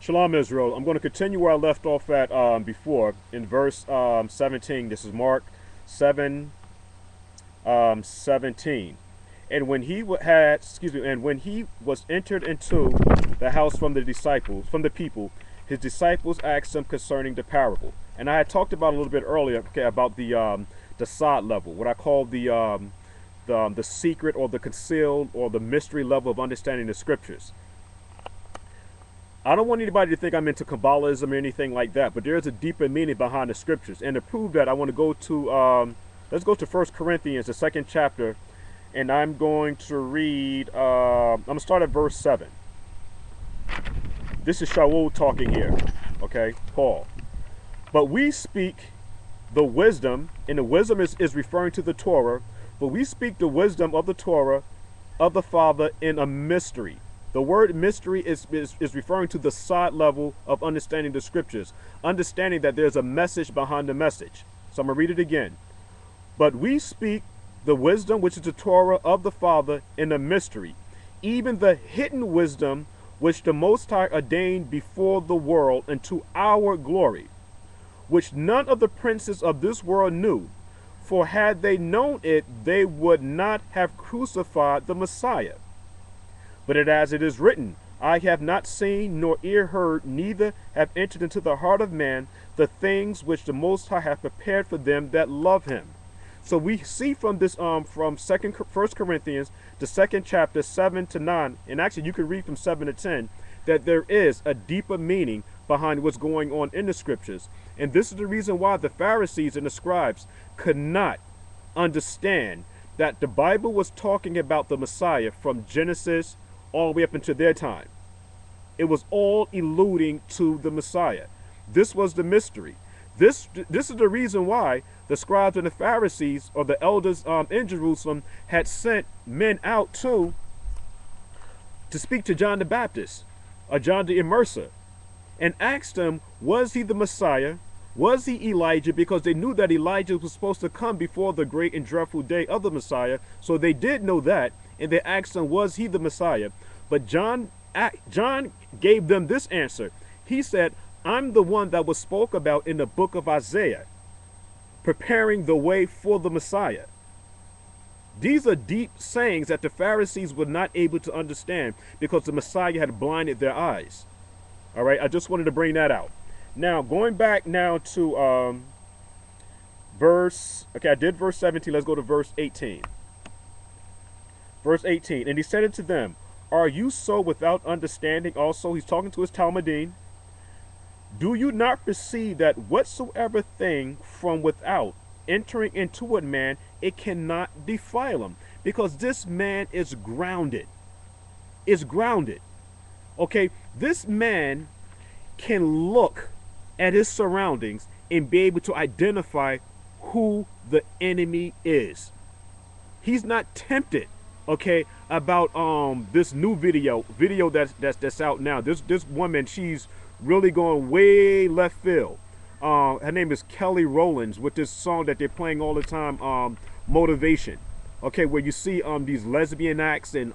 Shalom, Israel. I'm going to continue where I left off at before in verse 17. This is Mark 7, 17. And when he and when he was entered into the house from the disciples, from the people, his disciples asked him concerning the parable. And I had talked about a little bit earlier, okay, about the sod level, what I call the secret or the concealed or the mystery level of understanding the scriptures. I don't want anybody to think I'm into Kabbalism or anything like that, but there is a deeper meaning behind the scriptures. And to prove that, I want to go to, let's go to 1 Corinthians, the 2nd chapter, and I'm going to read, I'm going to start at verse 7. This is Shaul talking here, okay, Paul. But we speak the wisdom, and the wisdom is referring to the Torah, but we speak the wisdom of the Torah of the Father in a mystery. The word mystery is referring to the side level of understanding the scriptures, understanding that there's a message behind the message. So I'm going to read it again. But we speak the wisdom, which is the Torah of the Father, in a mystery, even the hidden wisdom which the Most High ordained before the world unto our glory, which none of the princes of this world knew. For had they known it, they would not have crucified the Messiah. But as it is written, I have not seen nor ear heard, neither have entered into the heart of man the things which the Most High hath prepared for them that love him. So we see from this from 1 Corinthians, the 2nd chapter, 7 to 9, and actually you can read from 7 to 10, that there is a deeper meaning behind what's going on in the scriptures. And this is the reason why the Pharisees and the scribes could not understand that the Bible was talking about the Messiah from Genesis all the way up into their time. It was all alluding to the Messiah. This was the mystery. This is the reason why the scribes and the Pharisees, or the elders in Jerusalem, had sent men out to speak to John the Baptist, or John the Immerser, and asked him, was he the Messiah? Was he Elijah? Because they knew that Elijah was supposed to come before the great and dreadful day of the Messiah. So they did know that, and they asked him, was he the Messiah? But John gave them this answer. He said, I'm the one that was spoke about in the book of Isaiah, preparing the way for the Messiah. These are deep sayings that the Pharisees were not able to understand because the Messiah had blinded their eyes. All right, I just wanted to bring that out. Now, going back now to I did verse 17. Let's go to verse 18. Verse 18, and he said unto them, are you so without understanding also? He's talking to his Talmudim. Do you not perceive that whatsoever thing from without entering into a man, it cannot defile him? Because this man is grounded. Is grounded. Okay, this man can look at his surroundings and be able to identify who the enemy is. He's not tempted, okay, about this new video that's out now. This woman, she's really going way left field. Her name is Kelly Rowlands, with this song that they're playing all the time, Motivation. Okay, where you see these lesbian acts and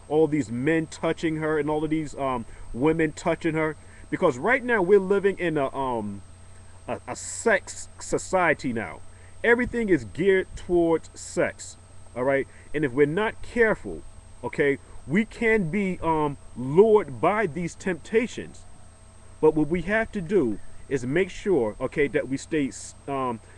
all these men touching her and all of these women touching her. Because right now we're living in a sex society now. Everything is geared towards sex. All right. And if we're not careful, okay, we can be lured by these temptations. But what we have to do is make sure, okay, that we stay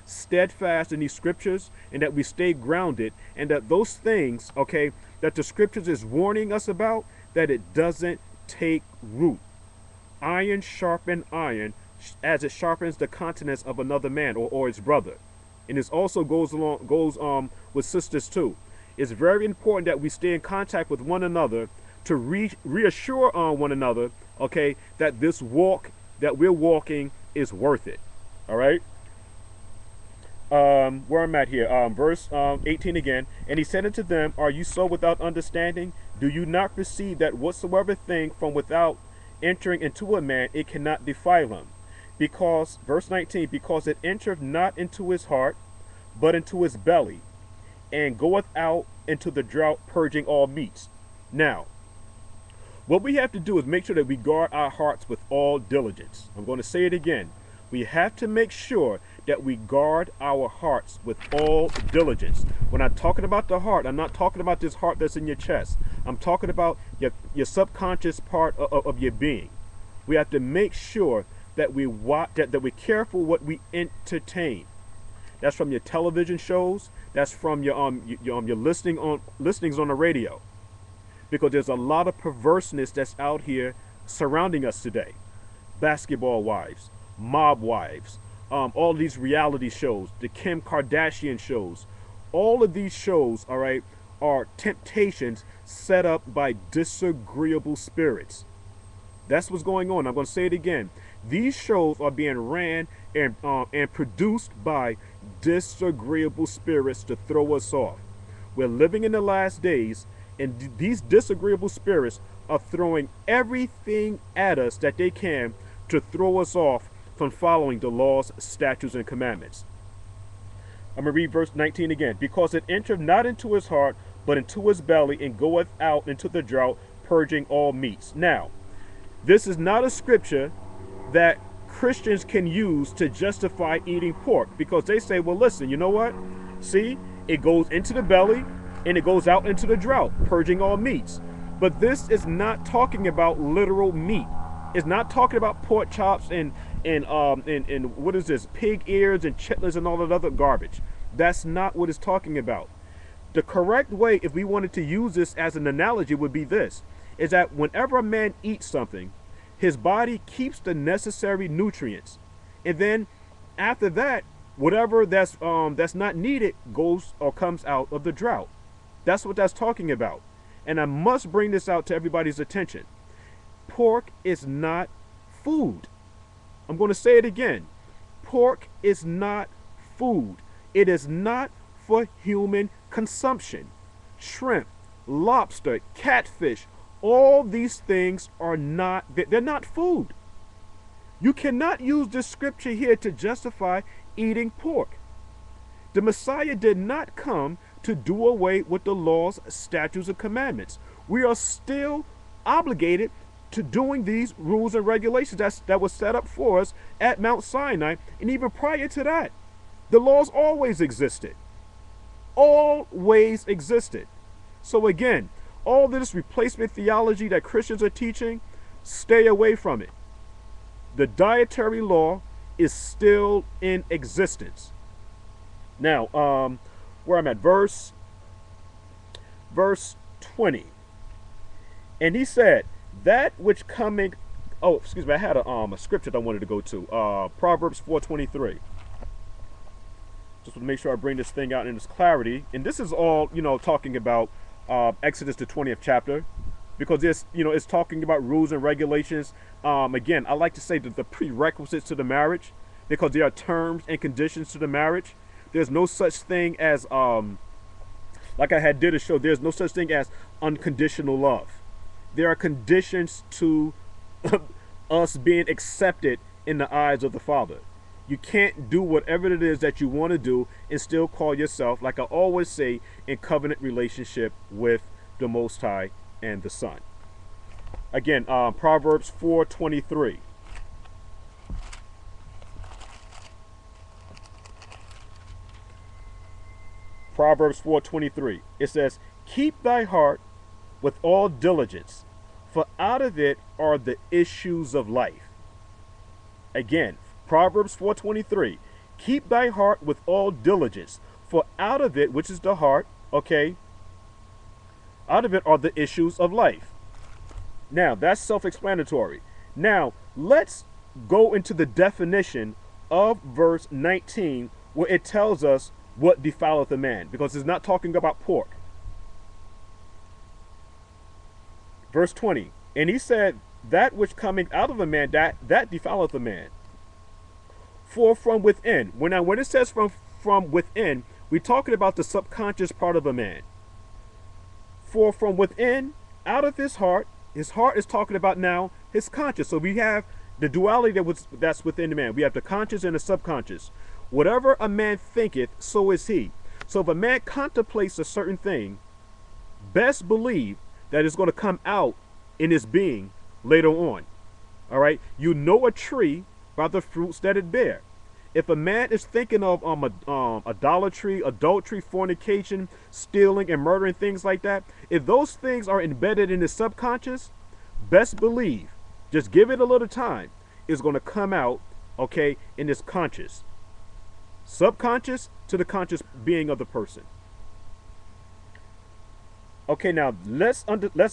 steadfast in these scriptures, and that we stay grounded, and that those things, okay, that the scriptures is warning us about, that it doesn't take root. Iron sharpen iron as it sharpens the countenance of another man or his brother. And this also goes with sisters too. It's very important that we stay in contact with one another to reassure one another, okay, that this walk that we're walking is worth it. All right. Where I'm at here, verse 18 again. And he said unto them, are you so without understanding? Do you not perceive that whatsoever thing from without entering into a man, it cannot defile him? Because, verse 19, because it entereth not into his heart, but into his belly, and goeth out into the drought, purging all meats. Now, What we have to do is make sure that we guard our hearts with all diligence. I'm going to say it again. We have to make sure that we guard our hearts with all diligence. When I'm talking about the heart, I'm not talking about this heart that's in your chest. I'm talking about your subconscious part of your being. We have to make sure that that we're careful what we entertain. That's from your television shows. That's from your listenings on the radio. Because there's a lot of perverseness that's out here surrounding us today. Basketball wives, mob wives, all these reality shows, the Kim Kardashian shows. All of these shows, all right, are temptations set up by disagreeable spirits. That's what's going on. I'm going to say it again. These shows are being ran and produced by disagreeable spirits to throw us off. We're living in the last days, and these disagreeable spirits are throwing everything at us that they can to throw us off from following the laws, statutes, and commandments. I'm going to read verse 19 again. Because it entereth not into his heart, but into his belly, and goeth out into the drought, purging all meats. Now, this is not a scripture that Christians can use to justify eating pork, because they say, well, listen, you know what? See, it goes into the belly and it goes out into the drought, purging all meats. But this is not talking about literal meat. It's not talking about pork chops and what is this, pig ears and chitlins and all that other garbage. That's not what it's talking about. The correct way, if we wanted to use this as an analogy, would be this, is that whenever a man eats something, his body keeps the necessary nutrients. And then after that, whatever that's not needed goes or comes out of the drought. That's what that's talking about. And I must bring this out to everybody's attention. Pork is not food. I'm going to say it again. Pork is not food. It is not for human consumption. Shrimp, lobster, catfish, all these things are not, they're not food. You cannot use this scripture here to justify eating pork. The Messiah did not come to do away with the laws, statutes, and commandments. We are still obligated to doing these rules and regulations that was set up for us at Mount Sinai, and even prior to that. The laws always existed. Always existed. So again, all this replacement theology that Christians are teaching, stay away from it. The dietary law is still in existence. Now, where I'm at, verse 20. And he said, that which coming, oh, excuse me, I had a scripture that I wanted to go to, Proverbs 4:23. Just to make sure I bring this thing out in its clarity. And this is all, talking about Exodus the 20th chapter, because it's talking about rules and regulations. Again, I like to say that the prerequisites to the marriage, because there are terms and conditions to the marriage. There's no such thing as, like I did a show, there's no such thing as unconditional love. There are conditions to us being accepted in the eyes of the Father. You can't do whatever it is that you want to do and still call yourself, like I always say, in covenant relationship with the Most High and the Son. Again, Proverbs 4:23. Proverbs 4:23. It says, keep thy heart with all diligence, for out of it are the issues of life. Again, Proverbs 4:23. Keep thy heart with all diligence, for out of it, which is the heart, okay, out of it are the issues of life. Now, that's self-explanatory. Now, let's go into the definition of verse 19, where it tells us what defileth a man, because it's not talking about pork. Verse 20, and he said, that which coming out of a man, that defileth a man. For from within, when it says from within, we're talking about the subconscious part of a man. For from within, out of his heart is talking about now his conscious. So we have the duality that's within the man. We have the conscious and the subconscious. Whatever a man thinketh, so is he. So if a man contemplates a certain thing, best believe that it's going to come out in its being later on. All right. You know a tree by the fruits that it bear. If a man is thinking of idolatry, adultery, fornication, stealing, and murdering, things like that, if those things are embedded in his subconscious, best believe, just give it a little time, it's going to come out, okay, in his conscious. Subconscious to the conscious being of the person. Okay, now let's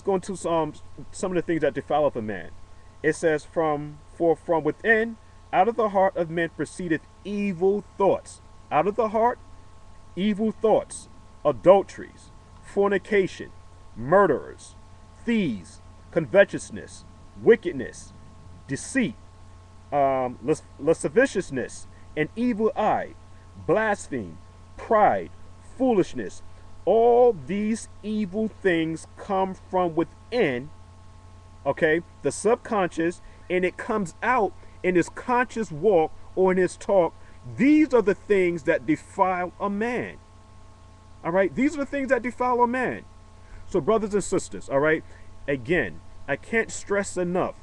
go into some of the things that defileth a man. It says, from within, out of the heart of men proceedeth evil thoughts. Out of the heart, evil thoughts, adulteries, fornication, murderers, thieves, covetousness, wickedness, deceit, lasciviousness, an evil eye, blaspheme, pride, foolishness. All these evil things come from within, okay, the subconscious, and it comes out in his conscious walk or in his talk. These are the things that defile a man. All right, these are the things that defile a man. So, brothers and sisters, all right, again, I can't stress enough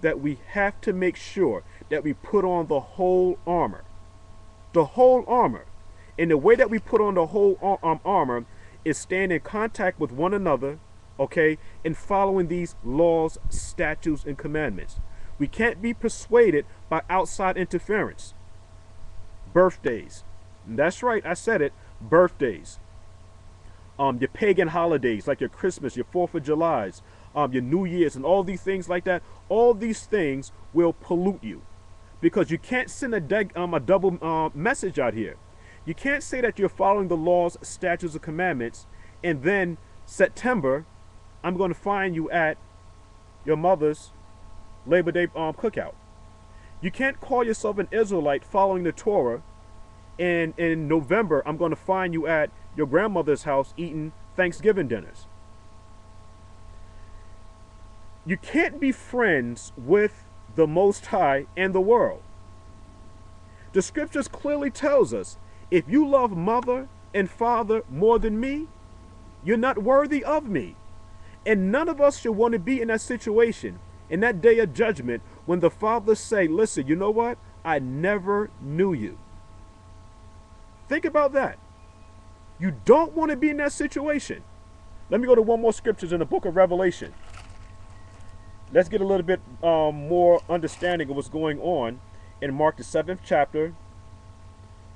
that we have to make sure that we put on the whole armor. The whole armor. And the way that we put on the whole armor is staying in contact with one another, okay, and following these laws, statutes, and commandments. We can't be persuaded by outside interference. Birthdays. That's right, I said it. Birthdays. Your pagan holidays, like your Christmas, your 4th of July's, your New Year's, and all these things like that. All these things will pollute you, because you can't send a double message out here. You can't say that you're following the laws, statutes, and commandments, and then September, I'm going to find you at your mother's Labor Day cookout. You can't call yourself an Israelite following the Torah, and in November, I'm going to find you at your grandmother's house eating Thanksgiving dinners. You can't be friends with the Most High and the world. The scriptures clearly tells us, if you love mother and father more than me, you're not worthy of me. And none of us should want to be in that situation, in that day of judgment, when the fathers say, listen, you know what? I never knew you. Think about that. You don't want to be in that situation. Let me go to one more scriptures in the book of Revelation. Let's get a little bit more understanding of what's going on in Mark the 7th chapter,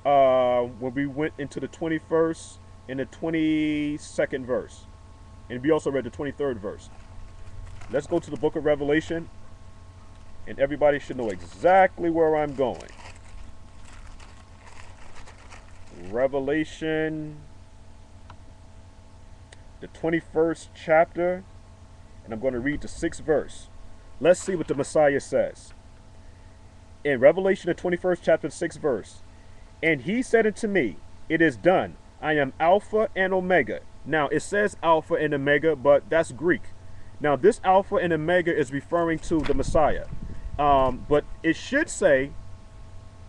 when we went into the 21st and the 22nd verse. And we also read the 23rd verse. Let's go to the book of Revelation, and everybody should know exactly where I'm going. Revelation, the 21st chapter, and I'm going to read the 6th verse. Let's see what the Messiah says. In Revelation, the 21st chapter, 6th verse. And he said unto me, it is done. I am Alpha and Omega. Now, it says Alpha and Omega, but that's Greek. Now, this Alpha and Omega is referring to the Messiah. But it should say,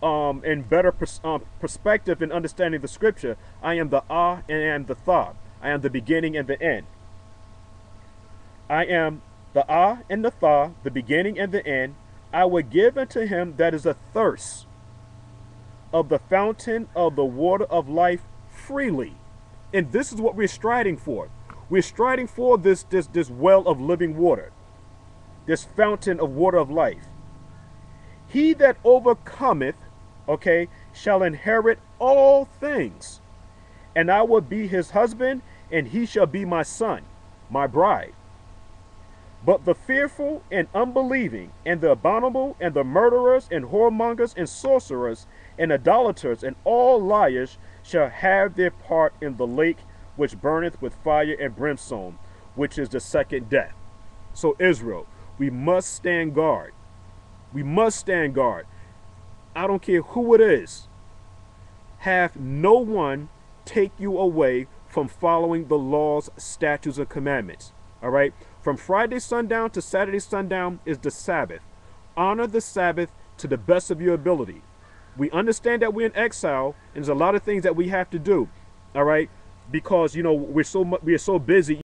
in better perspective and understanding the scripture, I am the Ah and I am the Tha. I am the beginning and the end. I am the Ah and the Tha, the beginning and the end. I will give unto him that is athirst of the fountain of the water of life freely. And this is what we're striding for. We're striding for this well of living water, this fountain of water of life. He that overcometh, okay, shall inherit all things, and I will be his husband, and he shall be my son, my bride. But the fearful and unbelieving, and the abominable, and the murderers, and whoremongers, and sorcerers, and idolaters, and all liars shall have their part in the lake which burneth with fire and brimstone, which is the second death. So Israel, we must stand guard. We must stand guard. I don't care who it is. Have no one take you away from following the laws, statutes, and commandments. All right? From Friday sundown to Saturday sundown is the Sabbath. Honor the Sabbath to the best of your ability. We understand that we're in exile, and there's a lot of things that we have to do. All right? Because, you know, we are so busy.